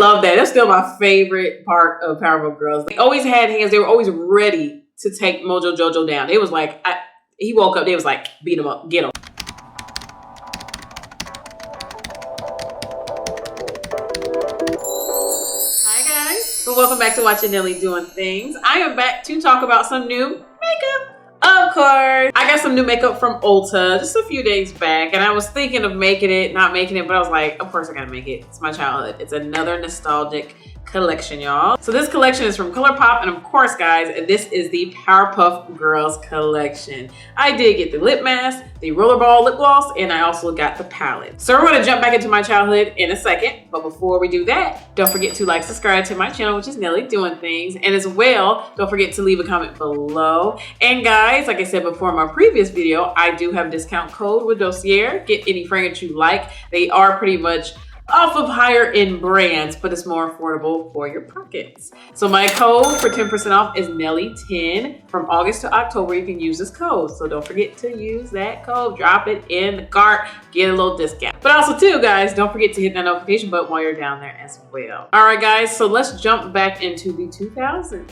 love that. That's still my favorite part of Powerpuff Girls. They always had hands. They were always ready to take Mojo Jojo down. It was like, he woke up, they was like, beat him up, get him. Hi guys, so welcome back to watching Nelly Doing Things. I am back to talk about some new makeup. Of course, I got some new makeup from Ulta just a few days back, and I was thinking of making it, not making it, but I was like, of course I gotta make it. It's my childhood. It's another nostalgic collection, y'all. So this collection is from ColourPop, and of course, guys, this is the Powerpuff Girls collection. I did get the lip mask, the Rollerball Lip Gloss, and I also got the palette. So we're gonna jump back into my childhood in a second, but before we do that, don't forget to like, subscribe to my channel, which is Nelly Doing Things, and as well, don't forget to leave a comment below. And guys, like I said before in my previous video, I do have a discount code with Dossier. Get any fragrance you like. They are pretty much off of higher end brands, but it's more affordable for your pockets. So my code for 10% off is Nelly10. From August to October, you can use this code. So don't forget to use that code. Drop it in the cart, get a little discount. But also too, guys, don't forget to hit that notification button while you're down there as well. All right, guys, so let's jump back into the 2000s.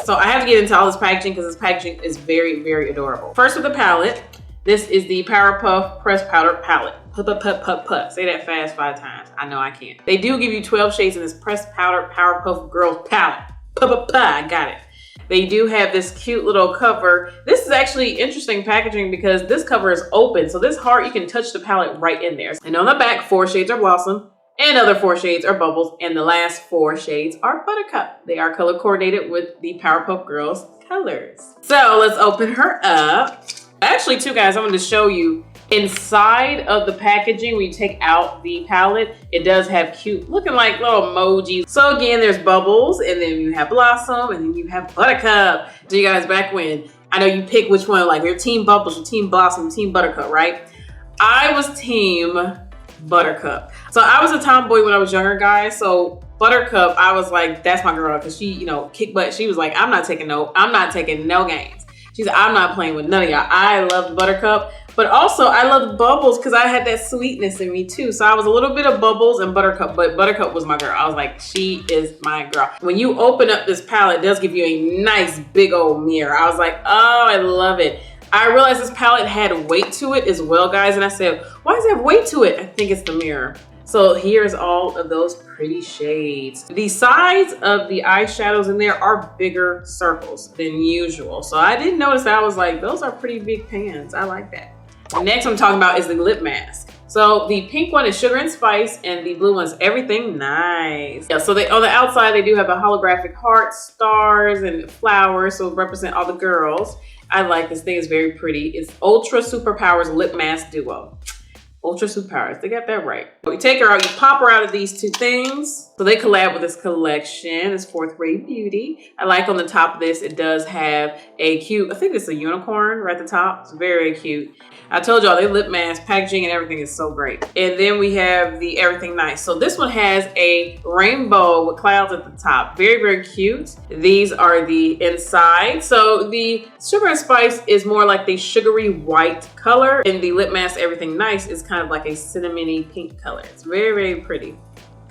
So I have to get into all this packaging because this packaging is very, very adorable. First with the palette, this is the Powerpuff Pressed Powder Palette. Puff. Say that fast 5 times. I know I can't. They do give you 12 shades in this Pressed Powder Powerpuff Girls palette. I got it. They do have this cute little cover. This is actually interesting packaging because this cover is open. So this heart, you can touch the palette right in there. And on the back, 4 shades are Blossom, and other 4 shades are Bubbles, and the last 4 shades are Buttercup. They are color coordinated with the Powerpuff Girls colors. So let's open her up. Actually, too, guys, I'm going to show you inside of the packaging. When you take out the palette, it does have cute looking like little emojis. So again, there's Bubbles, and then you have Blossom, and then you have Buttercup. So you guys, back when, I know you pick which one, like your team Bubbles, your team Blossom, team Buttercup, right? I was team Buttercup. So I was a tomboy when I was younger, guys. So Buttercup, I was like, that's my girl, because she, you know, kick butt. She was like, I'm not taking no games. She said, I'm not playing with none of y'all. I loved Buttercup, but also I loved Bubbles because I had that sweetness in me too. So I was a little bit of Bubbles and Buttercup, but Buttercup was my girl. I was like, she is my girl. When you open up this palette, it does give you a nice big old mirror. I was like, oh, I love it. I realized this palette had weight to it as well, guys. And I said, why does it have weight to it? I think it's the mirror. So here's all of those pretty shades. The sides of the eyeshadows in there are bigger circles than usual. So I didn't notice that. I was like, those are pretty big pans. I like that. Next I'm talking about is the lip mask. So the pink one is Sugar and Spice, and the blue one is Everything Nice. Yeah, so they, on the outside, they do have a holographic heart, stars, and flowers, so represent all the girls. I like this thing, it's very pretty. It's Ultra Superpowers Lip Mask Duo. Ultra Superpowers, they got that right. You take her out, you pop her out of these 2 things. So they collab with this collection. It's 4th Grade Beauty. I like on the top of this, it does have a cute, I think it's a unicorn right at the top. It's very cute. I told y'all, they lip mask, packaging, and everything is so great. And then we have the Everything Nice. So this one has a rainbow with clouds at the top. Very, very cute. These are the inside. So the Sugar and Spice is more like the sugary white color, and the lip mask Everything Nice is kind of like a cinnamony pink color. It's very, very pretty.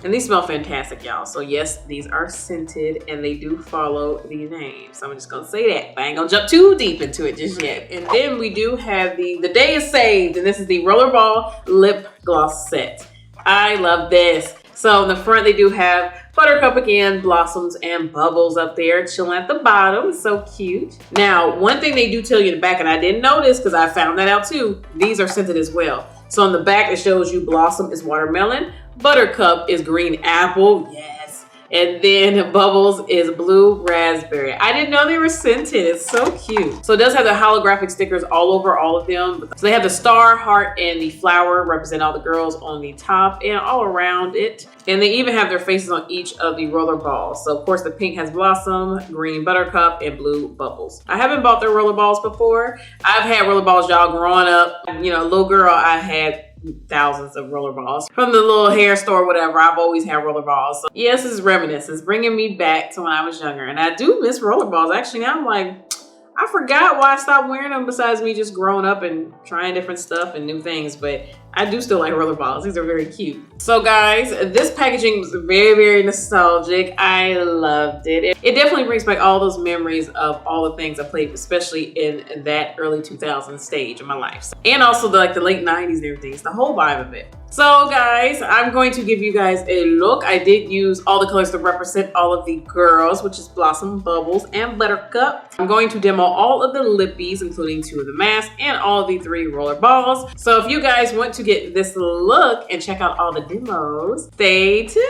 And these smell fantastic, y'all. So yes, these are scented and they do follow the name. So I'm just gonna say that, but I ain't gonna jump too deep into it just yet. And then we do have the Day is Saved, and this is the Rollerball Lip Gloss set. I love this. So in the front, they do have Buttercup again, Blossoms, and Bubbles up there chilling at the bottom. It's so cute. Now, one thing they do tell you in the back, and I didn't notice because I found that out too, these are scented as well. So on the back, it shows you Blossom is watermelon, Buttercup is green apple, yes. And then Bubbles is blue raspberry. I didn't know they were scented. It's so cute. So it does have the holographic stickers all over all of them. So they have the star, heart, and the flower represent all the girls on the top and all around it. And they even have their faces on each of the roller balls. So of course the pink has Blossom, green Buttercup, and blue Bubbles. I haven't bought their roller balls before. I've had roller balls, y'all, growing up. You know, little girl, I had thousands of roller balls from the little hair store, whatever. I've always had roller balls. So yes, this is reminiscence, bringing me back to when I was younger. And I do miss roller balls. Actually, now I'm like, I forgot why I stopped wearing them besides me just growing up and trying different stuff and new things. But I do still like rollerballs. These are very cute. So guys, this packaging was very nostalgic. I loved it. It definitely brings back all those memories of all the things I played, especially in that early 2000s stage of my life. And also the late 90s and everything. It's the whole vibe of it. So guys, I'm going to give you guys a look. I did use all the colors to represent all of the girls, which is Blossom, Bubbles, and Buttercup. I'm going to demo all of the lippies, including 2 of the masks and all of the 3 roller balls. So if you guys want to get this look and check out all the demos, stay tuned.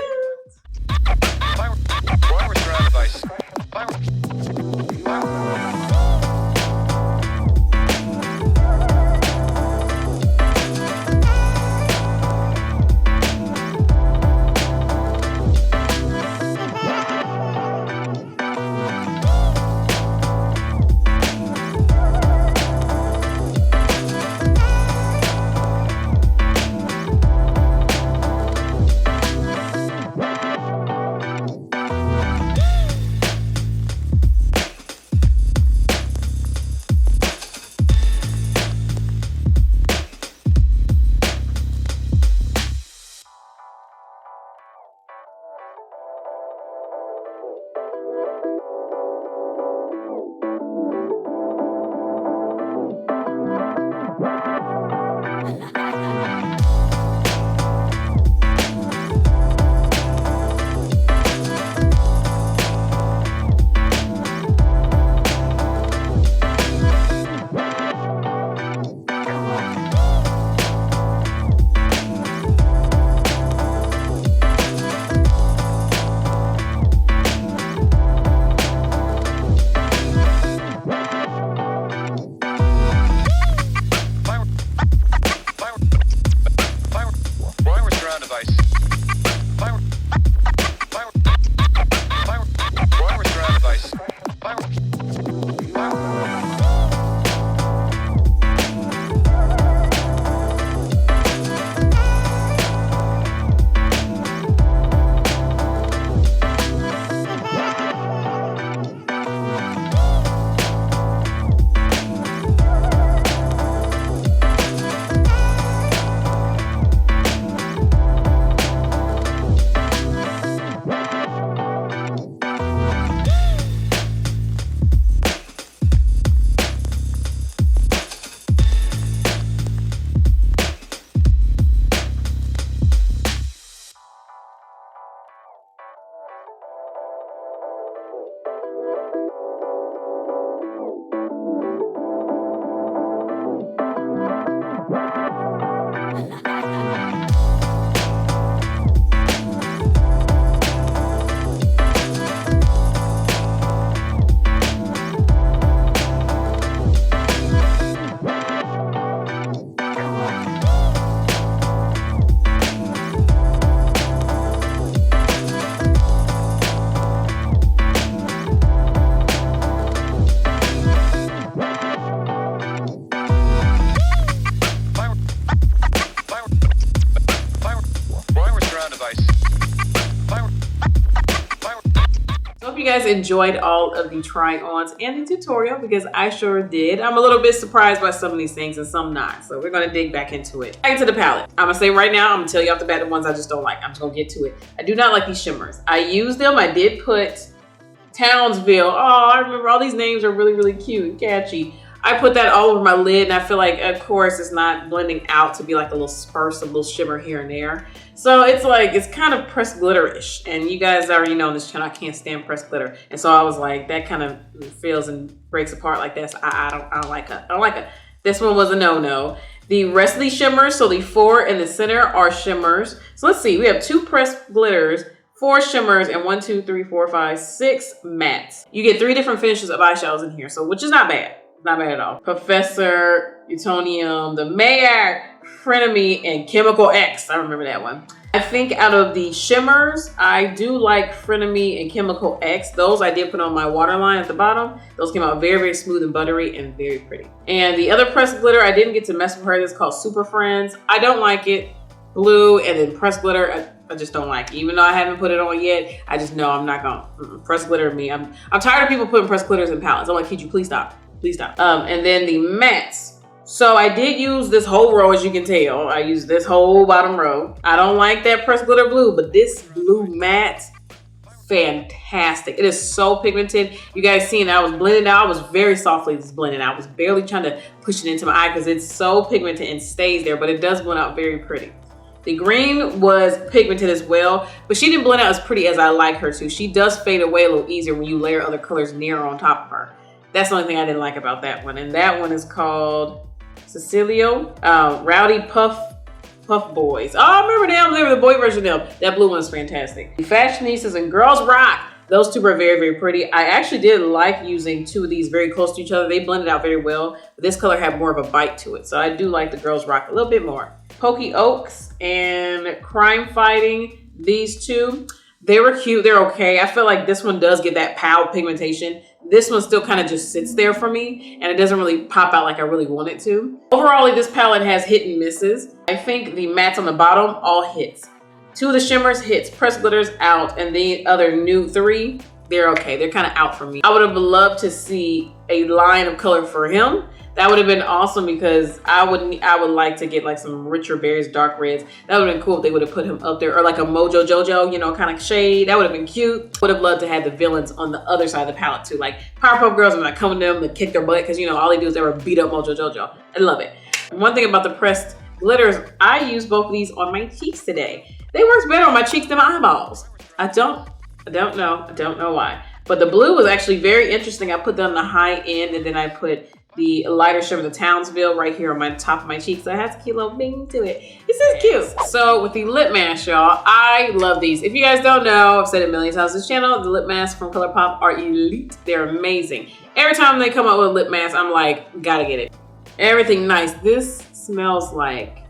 You guys enjoyed all of the try-ons and the tutorial, because I sure did. I'm a little bit surprised by some of these things and some not, so we're gonna dig back into it. Back into the palette. I'm gonna say right now, I'm gonna tell you off the bat the ones I just don't like. I'm just gonna get to it. I do not like these shimmers. I used them. I did put Townsville. Oh, I remember all these names are really cute and catchy. I put that all over my lid, and I feel like, of course, it's not blending out to be like a little spurts, a little shimmer here and there. So it's like, it's kind of pressed glitter-ish. And you guys already know on this channel, I can't stand pressed glitter. And so I was like, that kind of feels and breaks apart like this. I don't like it. I don't like it. This one was a no-no. The rest of these shimmers, so the 4 in the center are shimmers. So let's see, we have 2 pressed glitters, 4 shimmers, and 1, 2, 3, 4, 5, 6 mattes. You get 3 different finishes of eyeshadows in here, so which is not bad. Not bad at all. Professor, Utonium, the Mayor, Frenemy, and Chemical X. I remember that one. I think out of the shimmers, I do like Frenemy and Chemical X. Those I did put on my waterline at the bottom. Those came out very smooth and buttery and very pretty. And the other pressed glitter, I didn't get to mess with her. It's called Super Friends. I don't like it. Blue and then pressed glitter, I just don't like it. Even though I haven't put it on yet, I just know I'm not gonna. Pressed glitter me. I'm tired of people putting pressed glitters in palettes. I'm like, could you please stop? Please stop. And then the mattes. So I did use this whole row, as you can tell. I used this whole bottom row. I don't like that pressed glitter blue, but this blue matte, fantastic. It is so pigmented. You guys seen I was blending out. I was very softly blending out. I was barely trying to push it into my eye because it's so pigmented and stays there, but it does blend out very pretty. The green was pigmented as well, but she didn't blend out as pretty as I like her to. She does fade away a little easier when you layer other colors near on top of her. That's the only thing I didn't like about that one. And that one is called Cecilio, Rowdy Puff Boys. Oh, I remember them. They were the boy version of them. That blue one's fantastic. The Fashionistas and Girls Rock. Those two were very, very pretty. I actually did like using two of these very close to each other. They blended out very well. But this color had more of a bite to it. So I do like the Girls Rock a little bit more. Pokey Oaks and Crime Fighting. These two, they were cute. They're okay. I feel like this one does get that pow pigmentation. This one still kind of just sits there for me and it doesn't really pop out like I really want it to. Overall, this palette has hit and misses. I think the mattes on the bottom all hits. Two of the shimmers hits, pressed glitters out, and the other new three, they're okay. They're kind of out for me. I would have loved to see a line of color for him. That would have been awesome because I would like to get like some richer berries, dark reds. That would have been cool if they would have put him up there, or like a Mojo Jojo, you know, kind of shade. That would have been cute. Would have loved to have the villains on the other side of the palette too. Like Powerpuff Girls, I'm not coming to them to kick their butt because, you know, all they do is ever beat up Mojo Jojo. I love it. One thing about the pressed glitters, I use both of these on my cheeks today. They work better on my cheeks than my eyeballs. I don't know why. But the blue was actually very interesting. I put that on the high end and then I put the lighter shimmer, the Townsville, right here on my top of my cheek. So it has a cute little bing to it. This is cute. So with the lip mask, y'all, I love these. If you guys don't know, I've said it a million times on this channel, the lip masks from ColourPop are elite. They're amazing. Every time they come out with a lip mask, I'm like, gotta get it. Everything nice. This smells like,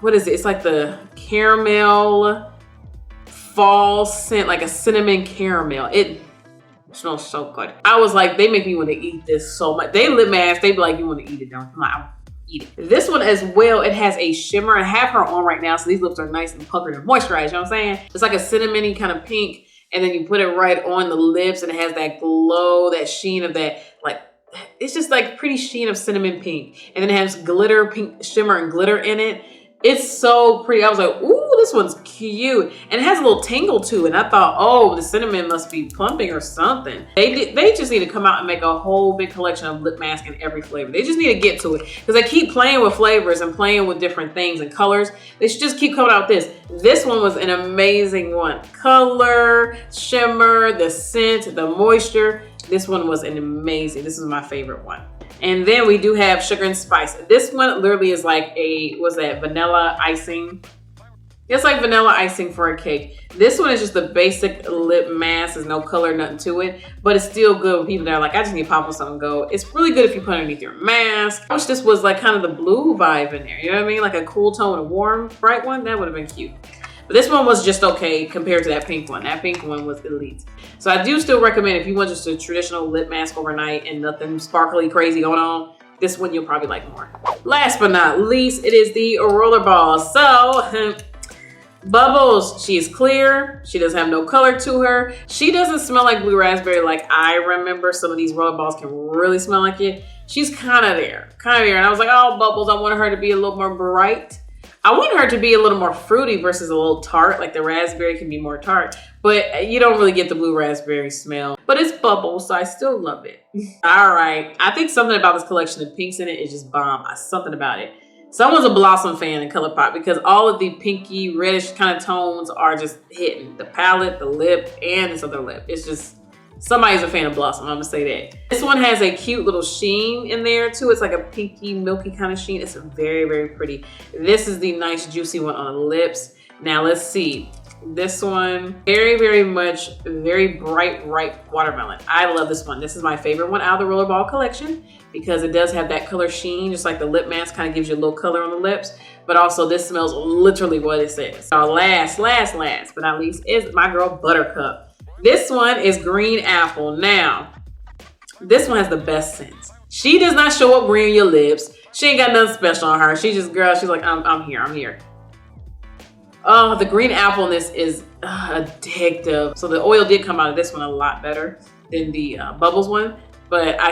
what is it? It's like the caramel fall scent, like a cinnamon caramel. It smells so good. I was like, they make me want to eat this so much. They lip mask, they be like, you want to eat it, don't you? I'm like, I'll eat it. This one as well, it has a shimmer. I have her on right now, so these lips are nice and puckered and moisturized, you know what I'm saying? It's like a cinnamony kind of pink, and then you put it right on the lips, and it has that glow, that sheen of that, like, it's just like pretty sheen of cinnamon pink. And then it has glitter, pink shimmer and glitter in it. It's so pretty. I was like, ooh, this one's cute. And it has a little tingle to it. And I thought, oh, the cinnamon must be plumping or something. They just need to come out and make a whole big collection of lip masks in every flavor. They just need to get to it. Because they keep playing with flavors and playing with different things and colors. They should just keep coming out with this. This one was an amazing one. Color, shimmer, the scent, the moisture. This one was an amazing. This is my favorite one. And then we do have Sugar and Spice. This one literally is like a, what's that, vanilla icing? It's like vanilla icing for a cake. This one is just the basic lip mask. There's no color, nothing to it. But it's still good when people that are like, I just need to pop on something and go. It's really good if you put it underneath your mask. I wish this was like kind of the blue vibe in there. You know what I mean? Like a cool tone and a warm, bright one. That would have been cute. But this one was just okay compared to that pink one. That pink one was elite. So I do still recommend if you want just a traditional lip mask overnight and nothing sparkly crazy going on, this one you'll probably like more. Last but not least, it is the Rollerball. So, Bubbles, she is clear. She doesn't have no color to her. She doesn't smell like blue raspberry like I remember. Some of these Rollerballs can really smell like it. She's kind of there. And I was like, oh, Bubbles, I wanted her to be a little more bright. I want her to be a little more fruity versus a little tart, like the raspberry can be more tart, but you don't really get the blue raspberry smell. But it's Bubbles, so I still love it. All right, I think something about this collection of pinks in it is just bomb. Something about it. Someone's a Blossom fan in ColourPop because all of the pinky, reddish kind of tones are just hitting. The palette, the lip, and this other lip. It's just, somebody's a fan of Blossom, I'm gonna say that. This one has a cute little sheen in there too. It's like a pinky, milky kind of sheen. It's very, very pretty. This is the nice juicy one on the lips. Now let's see. This one, very, very much, very bright, ripe watermelon. I love this one. This is my favorite one out of the Rollerball collection because it does have that color sheen, just like the lip mask kind of gives you a little color on the lips. But also this smells literally what it says. Our last but not least is my girl Buttercup. This one is green apple. Now, this one has the best scent. She does not show up green on your lips. She ain't got nothing special on her. She just, girl, she's like, I'm here. Oh, the green apple in this is addictive. So the oil did come out of this one a lot better than the Bubbles one. But I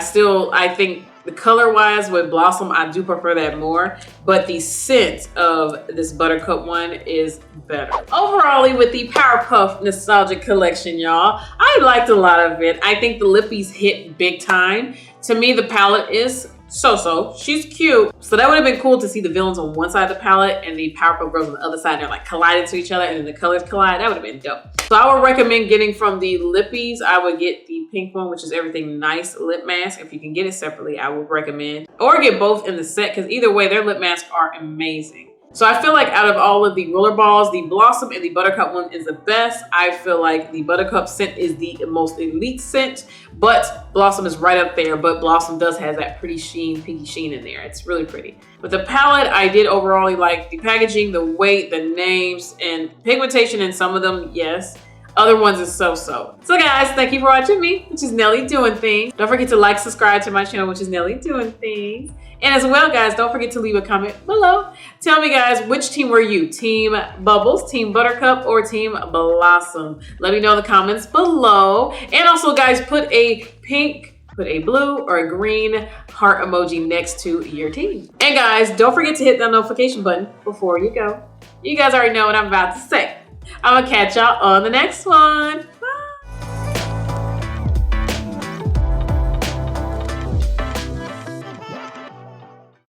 think The color wise with Blossom, I do prefer that more, but the scent of this Buttercup one is better. Overall, with the Powerpuff Nostalgic Collection, y'all, I liked a lot of it. I think the lippies hit big time. To me, the palette is so-so. She's cute. So that would have been cool to see the villains on one side of the palette and the Powerpuff Girls on the other side. They're like colliding to each other and then the colors collide. That would have been dope. So I would recommend getting from the lippies. I would get the pink one, which is Everything Nice lip mask. If you can get it separately, I would recommend. Or get both in the set, because either way, their lip masks are amazing. So I feel like out of all of the Rollerballs, the Blossom and the Buttercup one is the best. I feel like the Buttercup scent is the most elite scent, but Blossom is right up there. But Blossom does have that pretty sheen, pinky sheen in there. It's really pretty. With the palette, I did overall like the packaging, the weight, the names, and pigmentation in some of them, yes. Other ones is so-so. So guys, thank you for watching me, which is Nelly Doing Things. Don't forget to like, subscribe to my channel, which is Nelly Doing Things. And as well, guys, don't forget to leave a comment below. Tell me, guys, which team were you? Team Bubbles, Team Buttercup, or Team Blossom? Let me know in the comments below. And also, guys, put a pink, put a blue, or a green heart emoji next to your team. And guys, don't forget to hit that notification button before you go. You guys already know what I'm about to say. I'm gonna catch y'all on the next one.